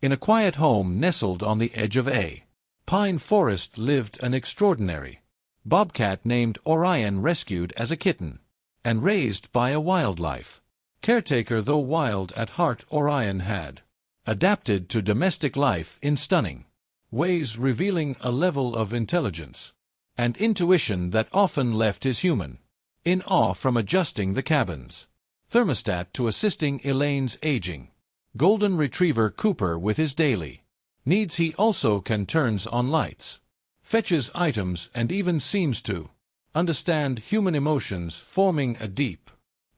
In a quiet home nestled on the edge of a pine forest lived an extraordinary bobcat named Orion, rescued as a kitten and raised by a wildlife caretaker. Though wild at heart, Orion had adapted to domestic life in stunning ways, revealing a level of intelligence and intuition that often left his human in awe. From adjusting the cabin's thermostat to assisting Elaine's aging golden retriever Cooper with his daily needs, he also can turns on lights, fetches items, and even seems to understand human emotions, forming a deep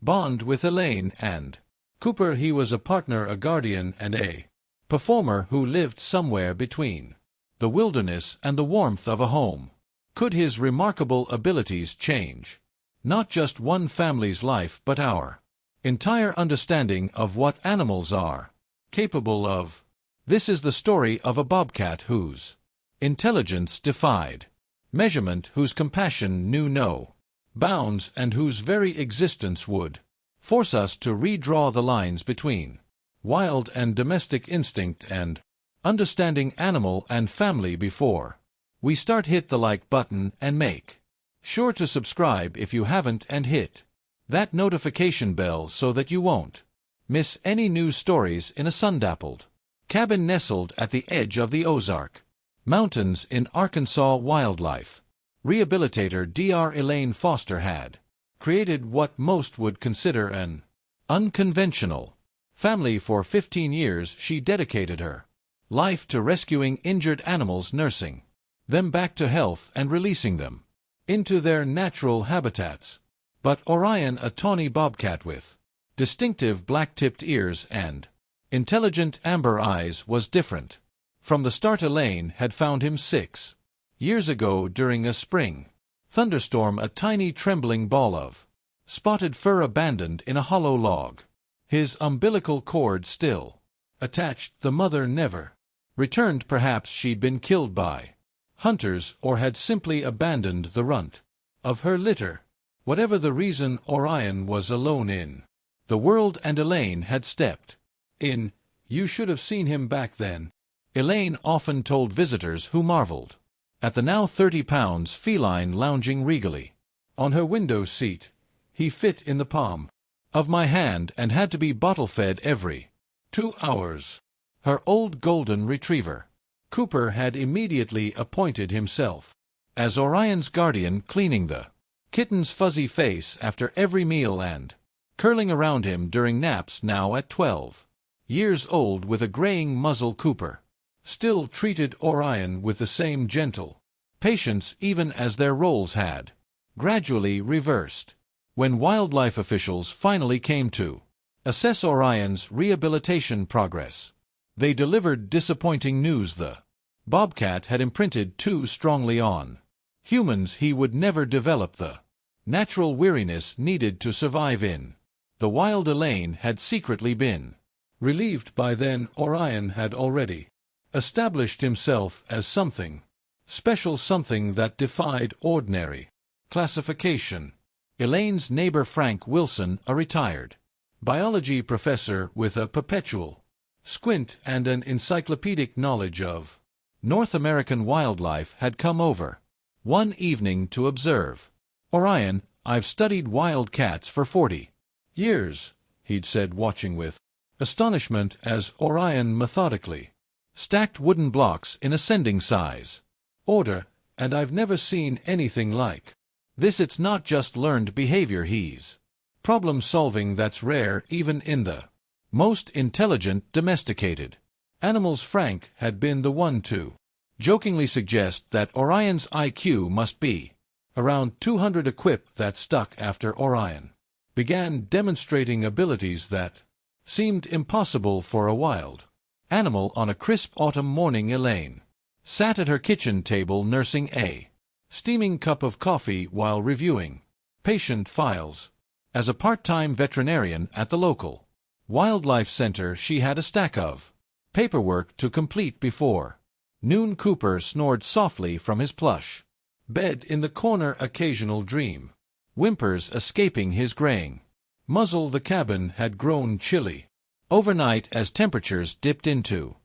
bond with Elaine and Cooper. He was a partner, a guardian, and a performer who lived somewhere between the wilderness and the warmth of a home. Could his remarkable abilities change not just one family's life but our entire understanding of what animals are capable of? This is the story of a bobcat whose intelligence defied measurement, whose compassion knew no bounds, and whose very existence would force us to redraw the lines between wild and domestic instinct and understanding animal and family. Before we start, hit the like button and make sure to subscribe if you haven't, and hit that notification bell so that you won't miss any new stories. In a sun-dappled cabin nestled at the edge of the Ozark Mountains in Arkansas, wildlife rehabilitator Dr. Elaine Foster had created what most would consider an unconventional family. For 15 years she dedicated her life to rescuing injured animals, nursing them back to health and releasing them into their natural habitats. But Orion, a tawny bobcat with distinctive black-tipped ears and intelligent amber eyes, was different. From the start, Elaine had found him 6 years ago during a spring thunderstorm, a tiny trembling ball of spotted fur abandoned in a hollow log, his umbilical cord still attached. The mother never returned. Perhaps she'd been killed by hunters or had simply abandoned the runt of her litter. Whatever the reason, Orion was alone in the world, and Elaine had stepped in. "You should have seen him back then," Elaine often told visitors who marveled at the now 30-pound feline lounging regally on her window seat. "He fit in the palm of my hand and had to be bottle-fed every 2 hours." Her old golden retriever Cooper had immediately appointed himself as Orion's guardian, cleaning the kitten's fuzzy face after every meal and curling around him during naps. Now at 12 years old, with a graying muzzle, Cooper still treated Orion with the same gentle patience, even as their roles had gradually reversed. When wildlife officials finally came to assess Orion's rehabilitation progress, they delivered disappointing news. The bobcat had imprinted too strongly on humans. He would never develop the natural weariness needed to survive in the wild. Elaine had secretly been relieved by then. Orion had already established himself as something special, something that defied ordinary classification. Elaine's neighbor Frank Wilson, a retired biology professor with a perpetual squint and an encyclopedic knowledge of North American wildlife, had come over one evening to observe Orion. "I've studied wild cats for 40 years, he'd said, watching with astonishment as Orion methodically stacked wooden blocks in ascending size order, "and I've never seen anything like this. It's not just learned behavior, he's problem-solving that's rare even in the most intelligent domesticated animals." Frank had been the one to jokingly suggest that Orion's IQ must be around 200. A quip that stuck after Orion began demonstrating abilities that seemed impossible for a wild animal. On a crisp autumn morning, Elaine sat at her kitchen table nursing a steaming cup of coffee while reviewing patient files. As a part-time veterinarian at the local wildlife center, she had a stack of paperwork to complete before noon. Cooper snored softly from his plush bed in the corner, occasional dream whimpers escaping his graying muzzle. The cabin had grown chilly overnight as temperatures dipped into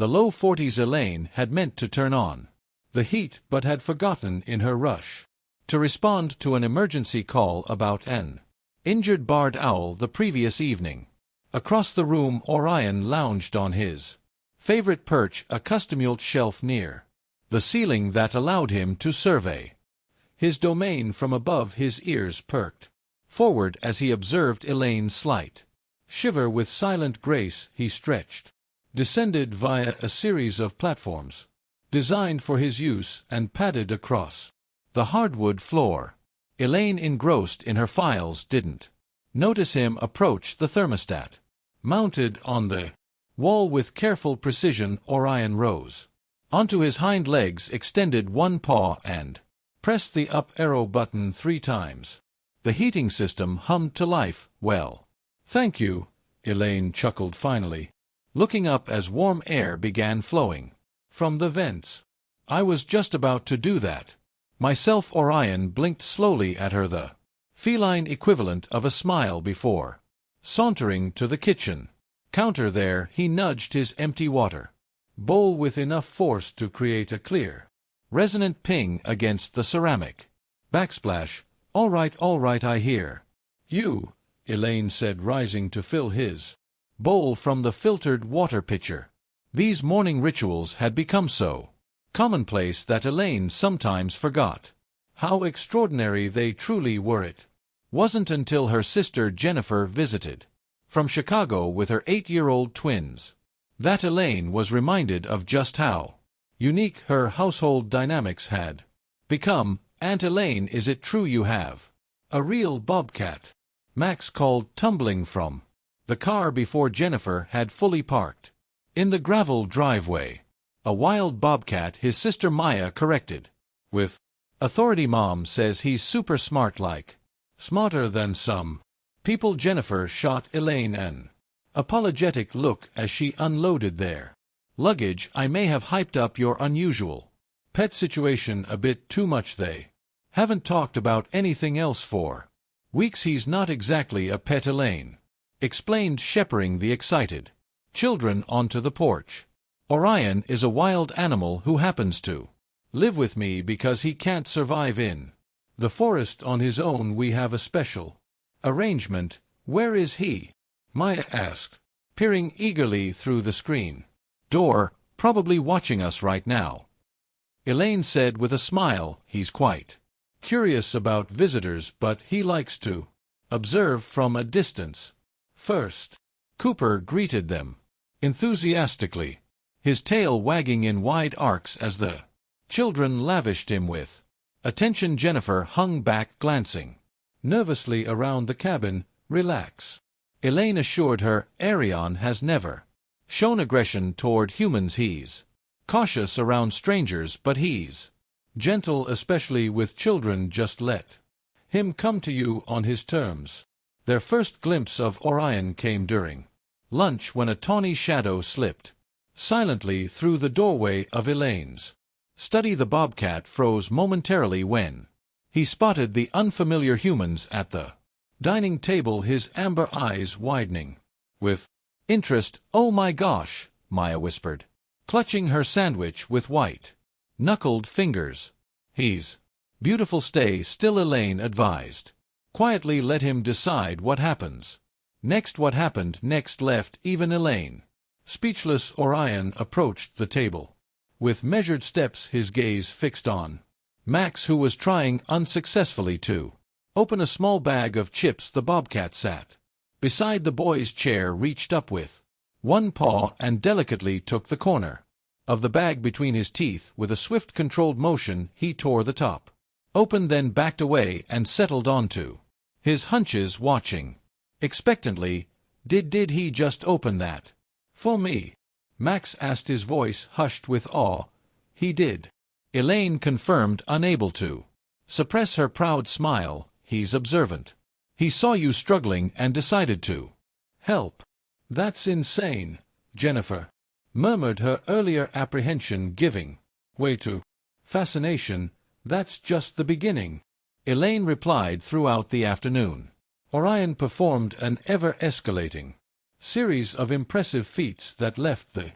The low 40s Elaine had meant to turn on the heat but had forgotten in her rush to respond to an emergency call about an injured barred owl the previous evening. Across the room Orion lounged on his favorite perch, a custom-built shelf near the ceiling that allowed him to survey his domain from above. His ears perked forward as he observed Elaine's slight shiver. With silent grace he stretched, descended via a series of platforms designed for his use, and padded across the hardwood floor. Elaine, engrossed in her files, didn't notice him approach the thermostat mounted on the wall. With careful precision, Orion rose onto his hind legs, extended one paw, and pressed the up arrow button 3 times. The heating system hummed to life. "Well, thank you," Elaine chuckled finally, looking up as warm air began flowing from the vents. "I was just about to do that myself." Orion blinked slowly at her, the feline equivalent of a smile, before sauntering to the kitchen counter. There he nudged his empty water bowl with enough force to create a clear, resonant ping against the ceramic backsplash. All right, I hear you," Elaine said, rising to fill his bowl from the filtered water pitcher. These morning rituals had become so commonplace that Elaine sometimes forgot how extraordinary they truly were. It wasn't until her sister Jennifer visited from Chicago with her 8-year-old twins that Elaine was reminded of just how unique her household dynamics had become. "Aunt Elaine, is it true you have a real bobcat?" Max called, tumbling from the car before Jennifer had fully parked in the gravel driveway. "A wild bobcat," his sister Maya corrected with authority. "Mom says he's super smart, like smarter than some people." Jennifer shot Elaine an apologetic look as she unloaded their luggage. "I may have hyped up your unusual pet situation a bit too much. They haven't talked about anything else for weeks. He's not exactly a pet," Elaine explained, shepherding the excited children onto the porch. "Orion is a wild animal who happens to live with me because he can't survive in the forest on his own. We have a special arrangement." "Where is he?" Maya asked, peering eagerly through the screen door. "Probably watching us right now," Elaine said with a smile. "He's quite curious about visitors, but he likes to observe from a distance first." Cooper greeted them enthusiastically, his tail wagging in wide arcs as the children lavished him with attention. Jennifer hung back, glancing nervously around the cabin. "Relax," Elaine assured her. "Arion has never shown aggression toward humans. He's cautious around strangers, but he's gentle, especially with children. Just let him come to you on his terms." Their first glimpse of Orion came during lunch, when a tawny shadow slipped silently through the doorway of Elaine's study. The bobcat froze momentarily when he spotted the unfamiliar humans at the dining table, his amber eyes widening with interest. "Oh my gosh," Maya whispered, clutching her sandwich with white-knuckled fingers. "He's beautiful. Stay still," Elaine advised. "Quietly let him decide what happens next." What happened next left even Elaine speechless. Orion approached the table with measured steps, his gaze fixed on Max, who was trying unsuccessfully to open a small bag of chips. The bobcat sat beside the boy's chair, reached up with one paw and delicately took the corner of the bag between his teeth. With a swift, controlled motion, he tore the top open, then backed away and settled onto his hunches, watching expectantly. Did he just open that for me?" Max asked, his voice hushed with awe. "He did," Elaine confirmed, unable to suppress her proud smile. "He's observant. He saw you struggling and decided to help." "That's insane," Jennifer murmured, her earlier apprehension giving way to fascination. "That's just the beginning," Elaine replied. Throughout the afternoon, Orion performed an ever-escalating series of impressive feats that left the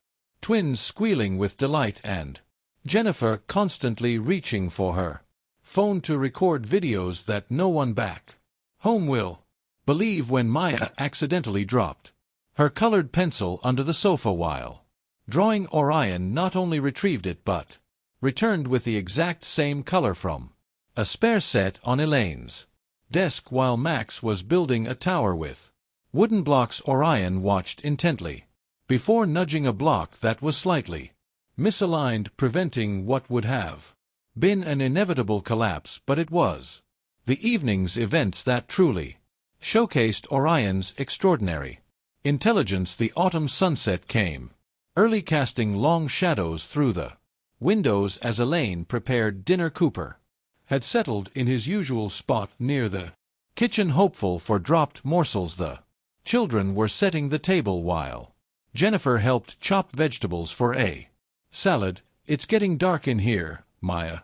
twins squealing with delight and Jennifer constantly reaching for her phone to record videos that no one back home will believe when Maya accidentally dropped her colored pencil under the sofa while drawing. Orion not only retrieved it but returned with the exact same color from a spare set on Elaine's desk while Max was building a tower with wooden blocks. Orion watched intently before nudging a block that was slightly misaligned, preventing what would have been an inevitable collapse, but it was the evening's events that truly showcased Orion's extraordinary intelligence. The autumn sunset came early, casting long shadows through the windows as Elaine prepared dinner. Cooper had settled in his usual spot near the kitchen, hopeful for dropped morsels. The children were setting the table while Jennifer helped chop vegetables for a salad. "It's getting dark in here," Maya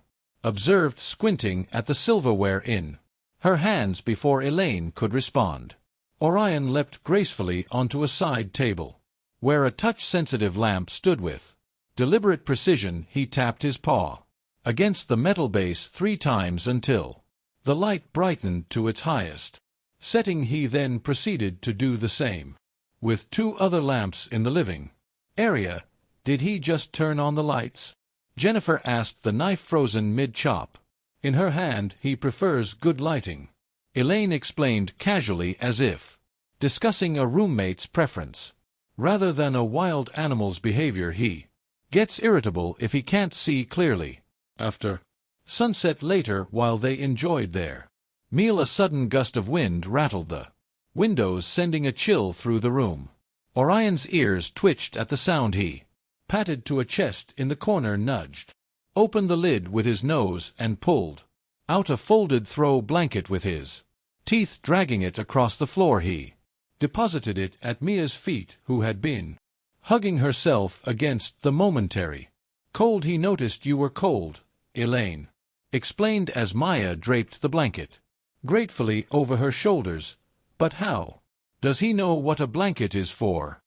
observed, squinting at the silverware in her hands before Elaine could respond. Orion leapt gracefully onto a side table, where a touch-sensitive lamp stood. With deliberate precision, he tapped his paw against the metal base 3 times until the light brightened to its highest setting. He then proceeded to do the same with 2 other lamps in the living area. "Did he just turn on the lights?" Jennifer asked, the knife frozen mid-chop in her hand. "He prefers good lighting," Elaine explained casually, as if discussing a roommate's preference rather than a wild animal's behavior. "He gets irritable if he can't see clearly." After sunset later, while they enjoyed their meal, a sudden gust of wind rattled the windows, sending a chill through the room. Orion's ears twitched at the sound. He patted to a chest in the corner, nudged open the lid with his nose, and pulled out a folded throw blanket with his teeth. Dragging it across the floor, he deposited it at Mia's feet, who had been hugging herself against the momentary cold. "He noticed you were cold," Elaine explained as Maya draped the blanket gratefully over her shoulders. "But how does he know what a blanket is for?"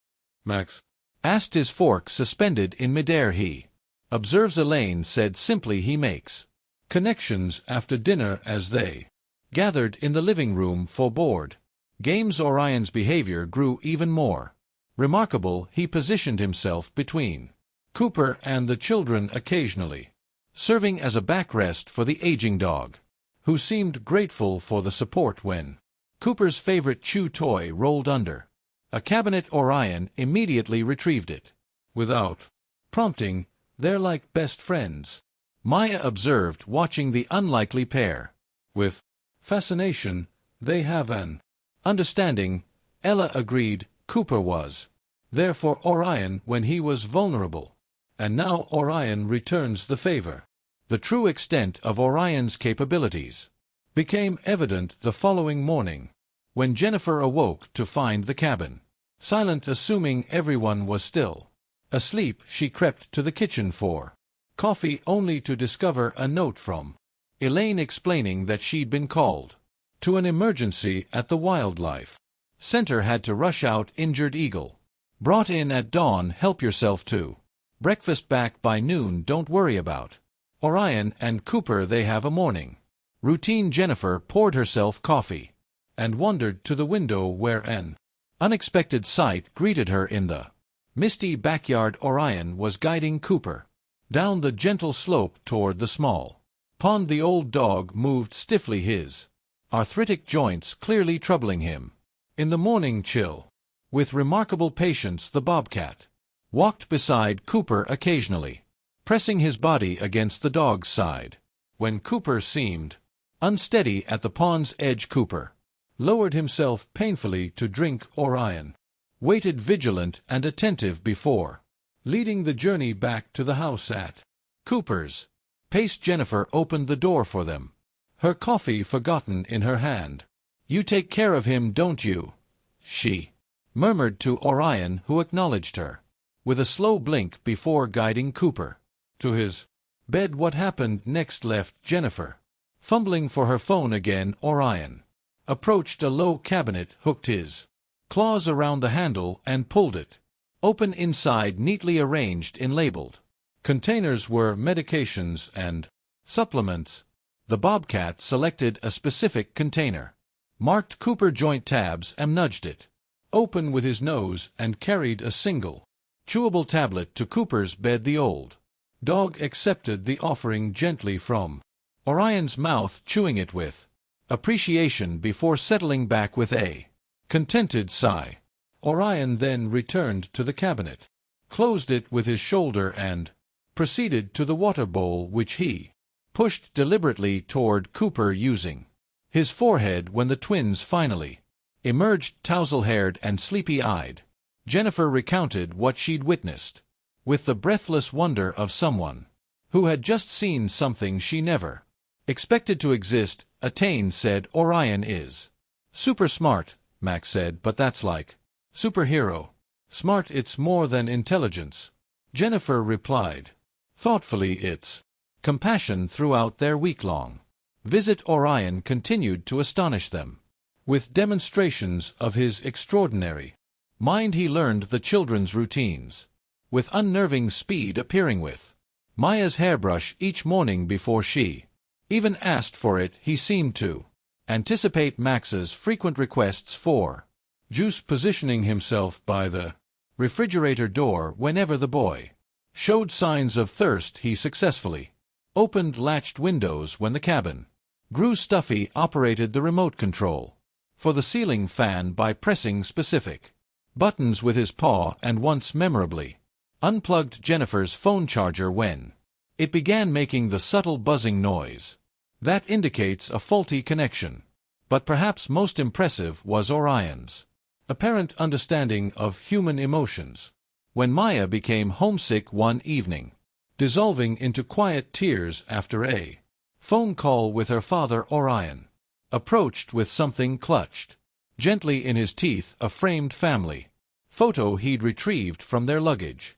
Max asked, his fork suspended in midair. "He observes," Elaine said simply. "He makes connections after dinner as they gathered in the living room for board games." Orion's behavior grew even more remarkable. He positioned himself between Cooper and the children, occasionally serving as a backrest for the aging dog, who seemed grateful for the support. When Cooper's favorite chew toy rolled under a cabinet, Orion immediately retrieved it without prompting. "They're like best friends," Maya observed, watching the unlikely pair with fascination. "They have an understanding," Ella agreed. "Cooper was there for Orion when he was vulnerable, and now Orion returns the favor." The true extent of Orion's capabilities became evident the following morning, when Jennifer awoke to find the cabin silent. Assuming everyone was still asleep, she crept to the kitchen for coffee, only to discover a note from Elaine explaining that she'd been called to an emergency at the wildlife center. "Had to rush out. Injured eagle. Brought in at dawn. Help yourself to breakfast back by noon. Don't worry about Orion and Cooper. They have a morning routine." Jennifer poured herself coffee and wandered to the window, where an unexpected sight greeted her. In the misty backyard, Orion was guiding Cooper down the gentle slope toward the small pond. The old dog moved stiffly, his arthritic joints clearly troubling him in the morning chill. With remarkable patience, the Bobcat walked beside Cooper, occasionally pressing his body against the dog's side. When Cooper seemed unsteady at the pond's edge, Cooper lowered himself painfully to drink. Orion waited vigilant and attentive before leading the journey back to the house at Cooper's pace. Jennifer opened the door for them, her coffee forgotten in her hand. "You take care of him, don't you?" she murmured to Orion, who acknowledged her with a slow blink before guiding Cooper to his bed. What happened next left Jennifer fumbling for her phone again. Orion approached a low cabinet, hooked his claws around the handle, and pulled it open inside, neatly arranged in labeled containers were medications and supplements. The Bobcat selected a specific container, marked Cooper joint tabs, and nudged it open with his nose and carried a single, chewable tablet to Cooper's bed. The old dog accepted the offering gently from Orion's mouth, chewing it with appreciation before settling back with a contented sigh. Orion then returned to the cabinet, closed it with his shoulder, and proceeded to the water bowl, which he pushed deliberately toward Cooper, using his forehead when the twins finally emerged, tousle-haired and sleepy-eyed. Jennifer recounted what she'd witnessed, with the breathless wonder of someone who had just seen something she never expected to exist. Attain said, Orion is super smart, Max said, but that's like superhero smart. It's more than intelligence, Jennifer replied thoughtfully. It's compassion. Throughout their week-long visit, Orion continued to astonish them with demonstrations of his extraordinary mind. He learned the children's routines with unnerving speed, appearing with Maya's hairbrush each morning before she even asked for it. He seemed to anticipate Max's frequent requests for juice, positioning himself by the refrigerator door whenever the boy showed signs of thirst. He successfully opened latched windows when the cabin grew stuffy, operated the remote control for the ceiling fan by pressing specific buttons with his paw, and once memorably unplugged Jennifer's phone charger when it began making the subtle buzzing noise that indicates a faulty connection. But perhaps most impressive was Orion's apparent understanding of human emotions when Maya became homesick one evening, dissolving into quiet tears after a phone call with her father. Orion approached with something clutched gently in his teeth, a framed family photo he'd retrieved from their luggage.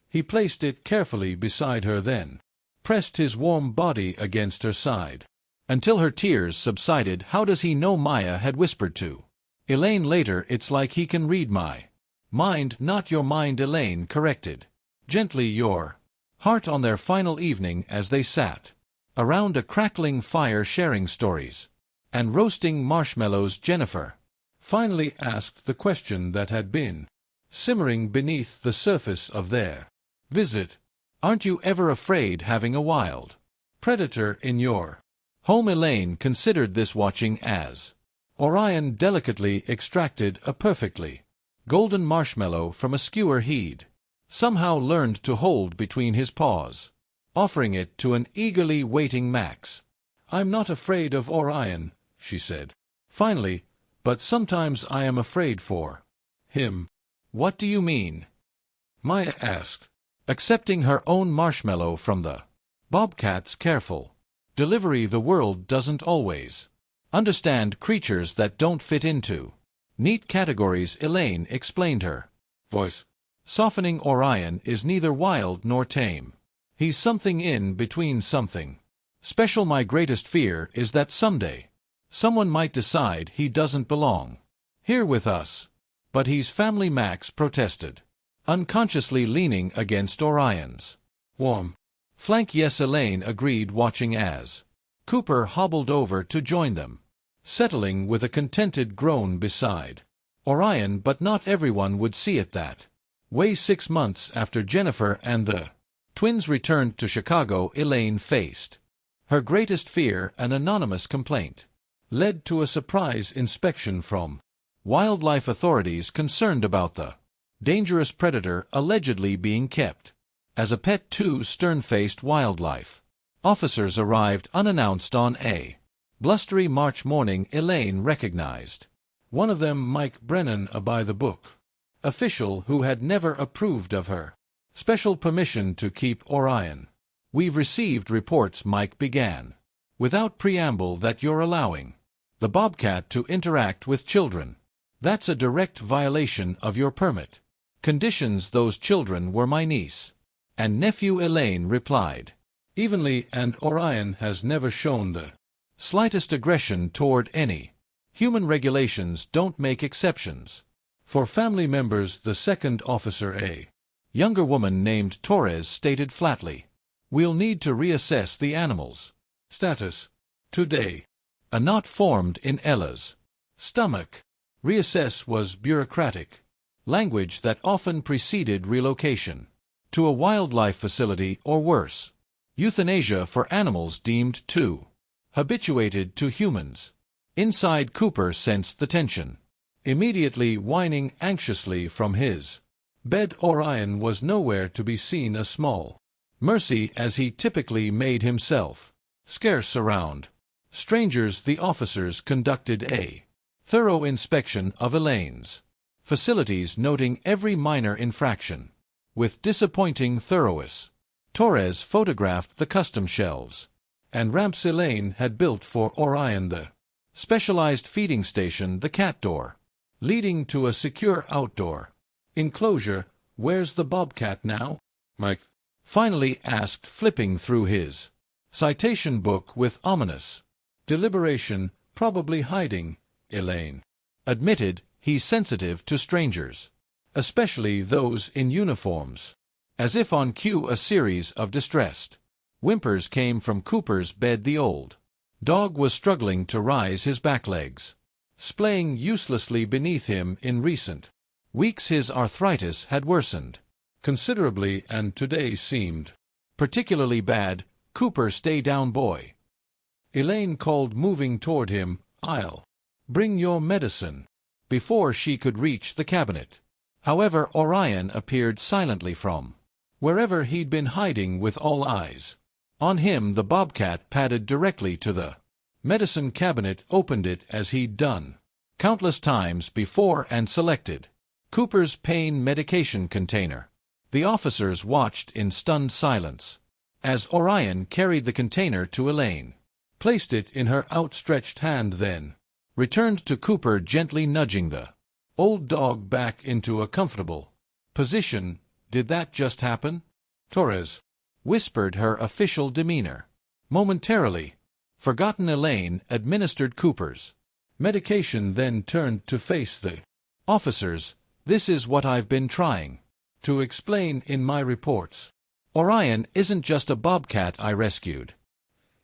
He placed it carefully beside her, then pressed his warm body against her side until her tears subsided. How does he know? Maya had whispered to Elaine later. It's like he can read my mind, not your mind, Elaine corrected gently. Your heart. On their final evening, as they sat around a crackling fire sharing stories and roasting marshmallows, Jennifer finally asked the question that had been simmering beneath the surface of their visit. Aren't you ever afraid having a wild predator in your home? Elaine considered this, watching as Orion delicately extracted a perfectly golden marshmallow from a skewer he'd somehow learned to hold between his paws, offering it to an eagerly waiting Max. I'm not afraid of Orion, she said finally, but sometimes I am afraid for him. What do you mean? Maya asked, accepting her own marshmallow from the Bobcat's careful delivery. The world doesn't always understand creatures that don't fit into neat categories, Elaine explained, her voice softening. Orion is neither wild nor tame. He's something in between, something special. My greatest fear is that someday someone might decide he doesn't belong here with us. But he's family, Max protested, unconsciously leaning against Orion's warm flank. Yes, Elaine agreed, watching as Cooper hobbled over to join them, settling with a contented groan beside Orion. But not everyone would see it that way. 6 months after Jennifer and the twins returned to Chicago, Elaine faced her greatest fear. An anonymous complaint led to a surprise inspection from wildlife authorities concerned about the dangerous predator allegedly being kept as a pet. 2 stern-faced wildlife officers arrived unannounced on a blustery March morning. Elaine recognized one of them, Mike Brennan, a by-the-book official who had never approved of her special permission to keep Orion. We've received reports, Mike began, without preamble, that you're allowing the Bobcat to interact with children. That's a direct violation of your permit conditions. Those children were my niece and nephew, Elaine replied evenly, and Orion has never shown the slightest aggression toward any human. Regulations don't make exceptions For family members, the second officer, a younger woman named Torres, stated flatly, "We'll need to reassess the animal's status today." A knot formed in Ella's stomach. Reassess was bureaucratic language that often preceded relocation to a wildlife facility or worse, euthanasia for animals deemed too habituated to humans. Inside, Cooper sensed the tension. Immediately whining anxiously from his bed, Orion was nowhere to be seen, a small mercy as he typically made himself scarce around strangers. The officers conducted a thorough inspection of Elaine's facilities, noting every minor infraction with disappointing thoroughness. Torres photographed the custom shelves and ramps Elaine had built for Orion, the specialized feeding station, the cat door leading to a secure outdoor enclosure. "Where's the Bobcat now?" Mike finally asked, flipping through his citation book with ominous deliberation. "Probably hiding," Elaine admitted. "He's sensitive to strangers, especially those in uniforms." As if on cue, a series of distressed whimpers came from Cooper's bed. The old dog was struggling to rise his back legs, splaying uselessly beneath him. In recent weeks his arthritis had worsened considerably, and today seemed particularly bad. "Cooper, stay down, boy," Elaine called, moving toward him. "I'll bring your medicine." Before she could reach the cabinet, however, Orion appeared silently from wherever he'd been hiding. With all eyes on him, the Bobcat padded directly to the medicine cabinet, opened it as he'd done countless times before, and selected Cooper's pain medication container. The officers watched in stunned silence as Orion carried the container to Elaine, placed it in her outstretched hand, then returned to Cooper, gently nudging the old dog back into a comfortable position. "Did that just happen?" Torres whispered, her official demeanor momentarily forgotten. Elaine administered Cooper's medication, then turned to face the officers. "This is what I've been trying to explain in my reports. Orion isn't just a Bobcat I rescued.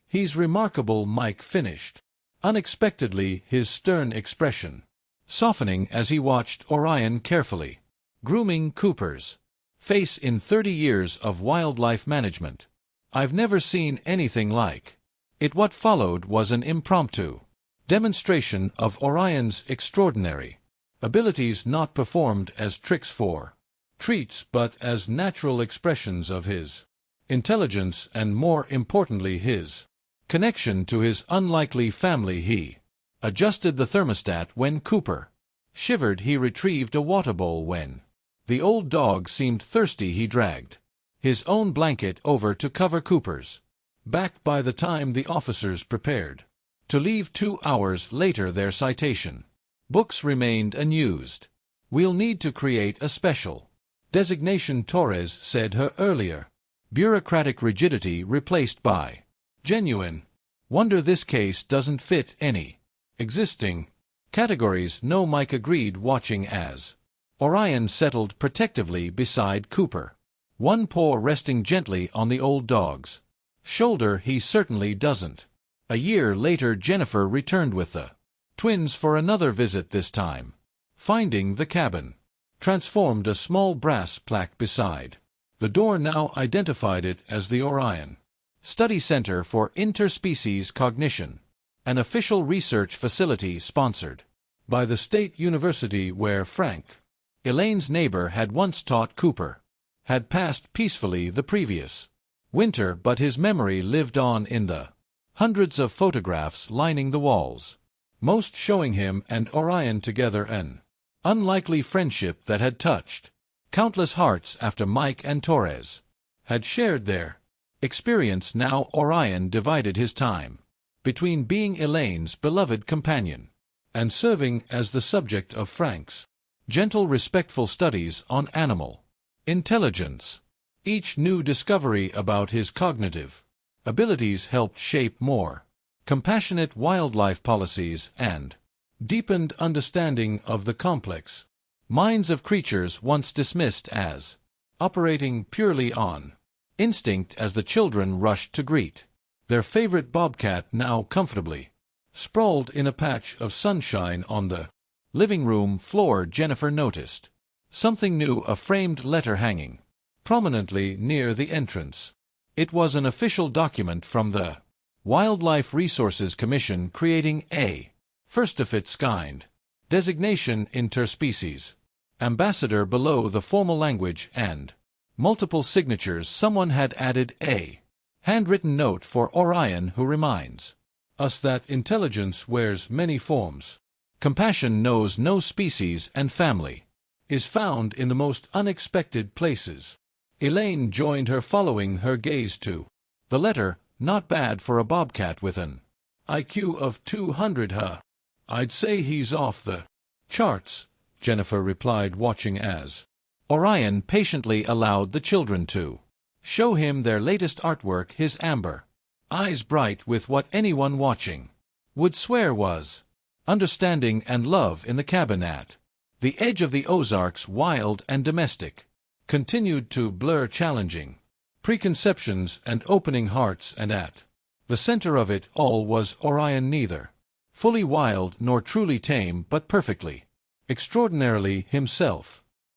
He's remarkable," Mike finished unexpectedly, his stern expression softening as he watched Orion carefully grooming Cooper's face. "In 30 years of wildlife management, I've never seen anything like it." What followed was an impromptu demonstration of Orion's extraordinary abilities, not performed as tricks for treats, but as natural expressions of his intelligence and, more importantly, his connection to his unlikely family. He adjusted the thermostat when Cooper shivered. He retrieved a water bowl when the old dog seemed thirsty. He dragged his own blanket over to cover Cooper's back. By the time the officers prepared to leave 2 hours later, their citation books remained unused. "We'll need to create a special designation," Torres said, her earlier bureaucratic rigidity replaced by genuine wonder. "This case doesn't fit any existing categories." "No," Mike agreed, watching as Orion settled protectively beside Cooper, one paw resting gently on the old dog's shoulder. "He certainly doesn't." A year later, Jennifer returned with the twins for another visit, this time finding the cabin transformed. A small brass plaque beside the door now identified it as the Orion Study Center for Interspecies Cognition, an official research facility sponsored by the State University where Frank, Elaine's neighbor, had once taught. Cooper had passed peacefully the previous winter, but his memory lived on in the hundreds of photographs lining the walls, most showing him and Orion together, an unlikely friendship that had touched countless hearts after Mike and Torres had shared their experience. Now Orion divided his time between being Elaine's beloved companion and serving as the subject of Frank's gentle, respectful studies on animal intelligence. Each new discovery about his cognitive abilities helped shape more compassionate wildlife policies and deepened understanding of the complex Minds of creatures once dismissed as operating purely on instinct as the children rushed to greet their favorite bobcat, now comfortably sprawled in a patch of sunshine on the living room floor. Jennifer noticed something new, a framed letter hanging prominently near the entrance. It was an official document from the Wildlife Resources Commission creating a first-of-its-kind designation, interspecies ambassador. Below the formal language and multiple signatures, someone had added a handwritten note for Orion, who reminds us that intelligence wears many forms. Compassion knows no species, and family is found in the most unexpected places. Elaine joined her, following her gaze to the letter. Not bad for a bobcat with an IQ of 200, huh? I'd say he's off the charts, Jennifer replied, watching as Orion patiently allowed the children to show him their latest artwork, his amber eyes bright with what anyone watching would swear was understanding and love. In the cabin at the edge of the Ozarks, wild and domestic continued to blur, challenging preconceptions and opening hearts, and at the center of it all was Orion, neither fully wild nor truly tame, but perfectly, extraordinarily himself.